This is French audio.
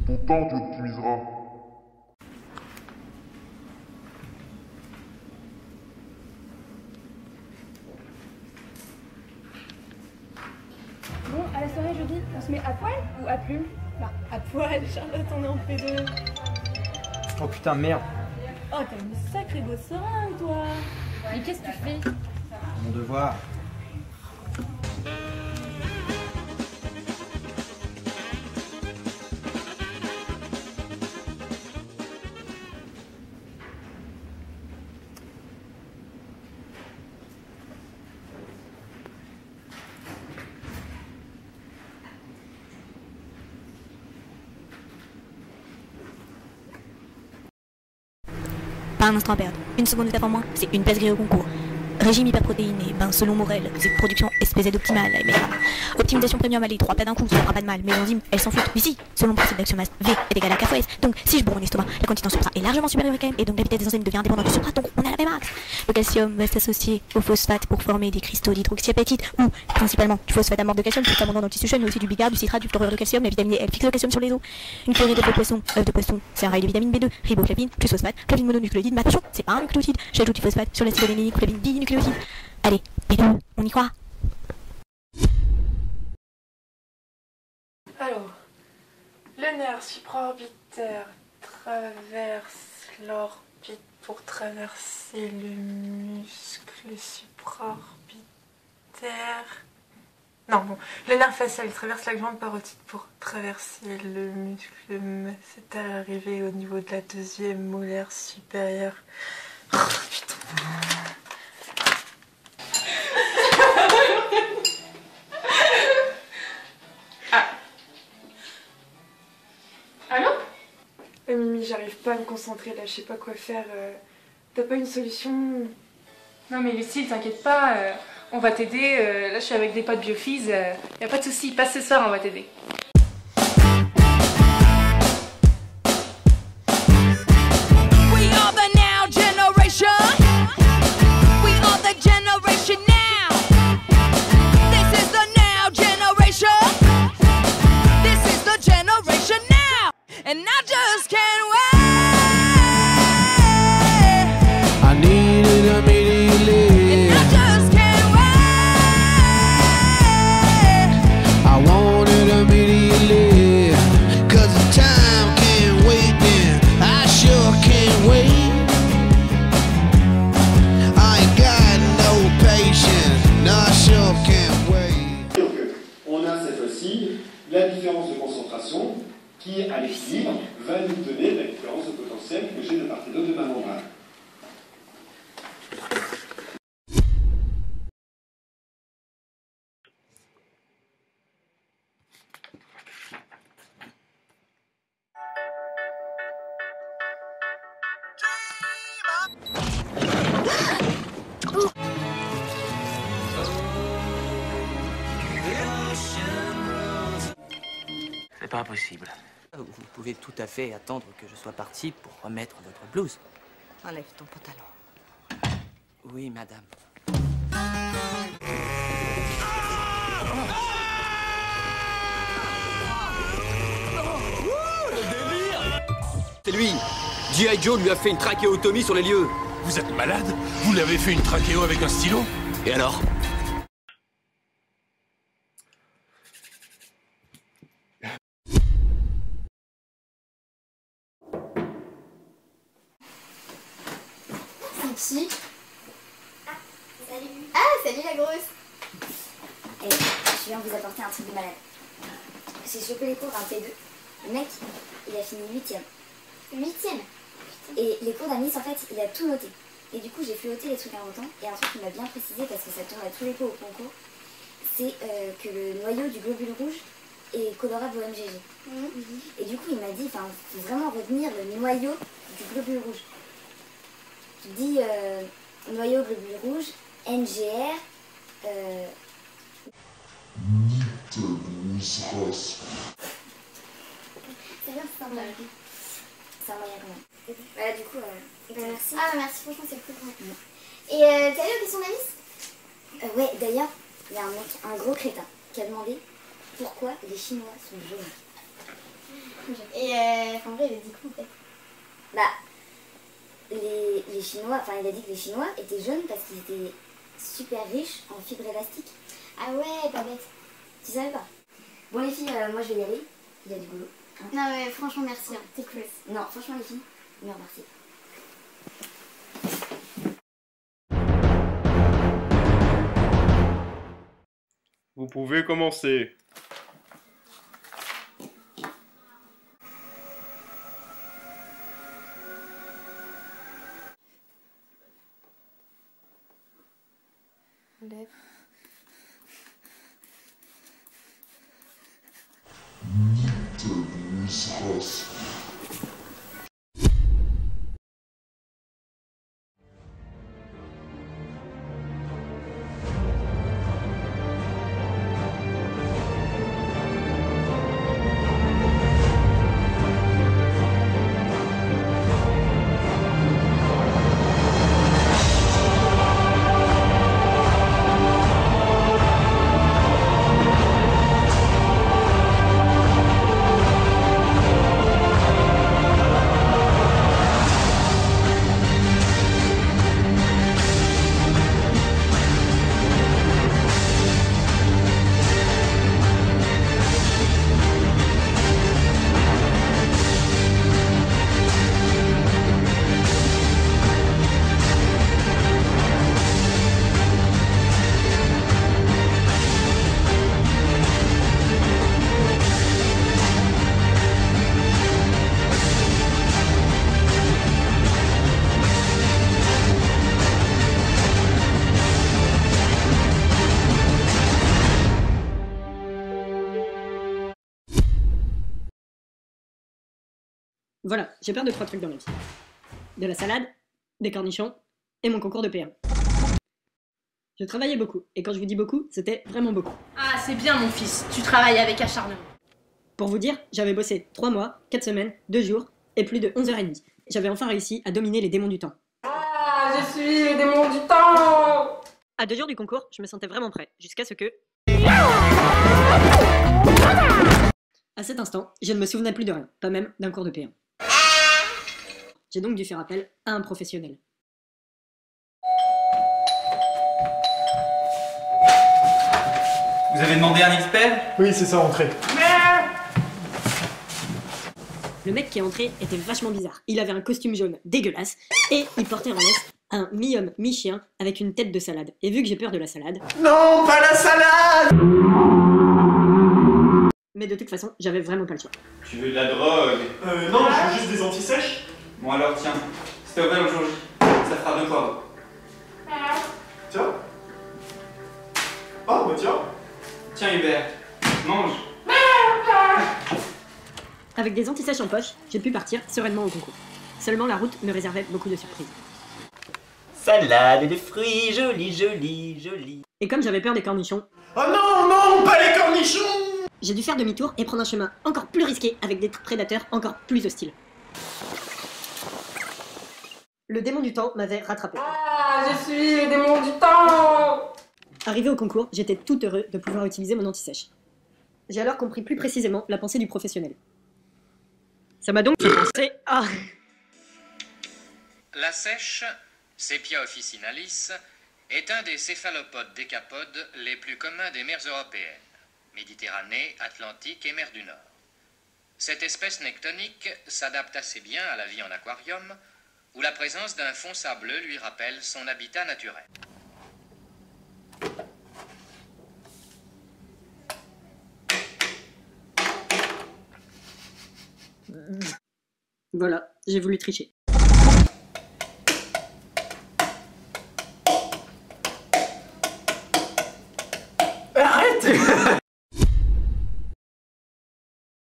Ton temps, tu optimiseras. Bon, à la soirée jeudi, on se met à poil ou à plume? Bah, à poil, Charlotte, on est en P2. Oh putain, merde. Oh, t'as une sacrée grosse seringue, toi. Mais qu'est-ce que tu fais? Mon devoir. Pas un instant à perdre. Une seconde d'étape en moins, c'est une place grillée au concours. Régime hyperprotéiné, ben selon Morel, c'est production SPZ optimale, mais optimisation premium allez, 3 plats d'un coup, ça fera pas de mal, mais l'enzyme, elle s'en fout. Mais si, selon le principe d'action masse, V est égal à K fois S, donc si je bourre mon estomac, la quantité en supra est largement supérieure à KM, et donc la vitesse des enzymes devient indépendante du supra, donc on a la même axe. Le calcium va s'associer au phosphate pour former des cristaux d'hydroxyapatite, ou principalement du phosphate amorphe de calcium, qui est abondant dans le tissu jeune, mais aussi du bicarbonate, du citrate, du chlorure de calcium, la vitamine E, elle fixe le calcium sur les os. Une cuillerée d'œuf de poisson, c'est un rail de vitamine B2, riboflavine, plus phosphate, clavine mononucléotide, mais attention, c'est pas un nucléotide, j'ajoute du phosphate sur l'acide adénique, clavine dinucléotide. Allez, B2, on y croit. Alors, le nerf supraorbitaire traverse l'orbite pour traverser le muscle supraorbitaire. Non, bon, le nerf facial traverse la glande parotide pour traverser le muscle masséter arrivé au niveau de la deuxième molaire supérieure. Oh putain. Allô? Mimi, j'arrive pas à me concentrer là, je sais pas quoi faire. T'as pas une solution? Non mais Lucille, t'inquiète pas, on va t'aider. Là je suis avec des potes biophys, y a pas de soucis, passe ce soir, on va t'aider. We are the now generation. We are the generation now. This is the now generation. This is the generation now. And I just can't wait. I need it immediately. And I just can't wait. I want it immediately. Cause the time can't wait then. I sure can't wait. I ain't got no patience. No, I sure can't wait. Donc, on a cette fois-ci la différence de concentration qui, à l'équilibre, va nous donner la différence de potentiel que j'ai de part et d'autre de ma membrane. C'est pas impossible. Vous pouvez tout à fait attendre que je sois parti pour remettre votre blouse. Enlève ton pantalon. Oui, madame. C'est lui. G.I. Joe lui a fait une trachéotomie sur les lieux. Vous êtes malade? Vous lui avez fait une trachéo avec un stylo? Et alors? C'est qui? Salut. Ah, salut la grosse. Et je viens vous apporter un truc de malade. J'ai chopé les cours d'un P2. Le mec, il a fini 8ème. 8ème? Et les cours d'Anis, en fait, il a tout noté. Et du coup, j'ai fait ôter les trucs inventants. Et un truc qui m'a bien précisé, parce que ça tombe à tous les cours au concours, c'est que le noyau du globule rouge est colorable au MGG. Et du coup, il m'a dit, enfin, il faut vraiment retenir le noyau du globule rouge. Tu dis noyau globule rouge, NGR, c'est bien, c'est sympa. C'est un moyen quand même. Voilà, du coup, merci. Ah, bah, merci, franchement, c'est cool. Et t'as vu aux questions d'Anis? Ouais, d'ailleurs, il y a un mec, un gros crétin, qui a demandé pourquoi les Chinois sont jaunes. Et en vrai, il a dit quoi en fait? Bah, les Chinois, enfin il a dit que les Chinois étaient jaunes parce qu'ils étaient super riches en fibres élastiques. Ah ouais, pas bête. Tu savais pas? Bon les filles, moi je vais y aller. Il y a du boulot. Hein? Non mais franchement merci, hein. T'es cool. Non, franchement les filles, me remercie. Vous pouvez commencer. Voilà, j'ai peur de 3 trucs dans ma vie. De la salade, des cornichons et mon concours de P1. Je travaillais beaucoup, et quand je vous dis beaucoup, c'était vraiment beaucoup. Ah, c'est bien mon fils, tu travailles avec acharnement. Pour vous dire, j'avais bossé 3 mois, 4 semaines, 2 jours, et plus de 11h30. J'avais enfin réussi à dominer les démons du temps. Ah, je suis le démon du temps! À 2 jours du concours, je me sentais vraiment prêt, jusqu'à ce que... À cet instant, je ne me souvenais plus de rien, pas même d'un cours de P1. J'ai donc dû faire appel à un professionnel. Vous avez demandé un expert? Oui, c'est ça, entrez. Le mec qui est entré était vachement bizarre. Il avait un costume jaune dégueulasse et il portait en laisse un mi-homme, mi-chien avec une tête de salade. Et vu que j'ai peur de la salade... Non, pas la salade! Mais de toute façon, j'avais vraiment pas le choix. Tu veux de la drogue? Non, je veux juste des anti-sèches. Bon alors tiens, c'était ouvert le jour J. Ça fera 2 poivrons. Tiens. Ah, bah tiens. Tiens Hubert, mange. Avec des antisèches en poche, j'ai pu partir sereinement au concours. Seulement la route me réservait beaucoup de surprises. Salade de fruits, joli, joli, joli. Et comme j'avais peur des cornichons... Oh non, non, pas les cornichons! J'ai dû faire demi-tour et prendre un chemin encore plus risqué avec des prédateurs encore plus hostiles. Le démon du temps m'avait rattrapé. Ah, je suis le démon du temps! Arrivé au concours, j'étais tout heureux de pouvoir utiliser mon anti-sèche. J'ai alors compris plus précisément la pensée du professionnel. Ça m'a donc fait penser à... La sèche, Sepia officinalis, est un des céphalopodes décapodes les plus communs des mers européennes, Méditerranée, Atlantique et mer du Nord. Cette espèce nectonique s'adapte assez bien à la vie en aquarium, où la présence d'un fond sableux lui rappelle son habitat naturel. Voilà, j'ai voulu tricher.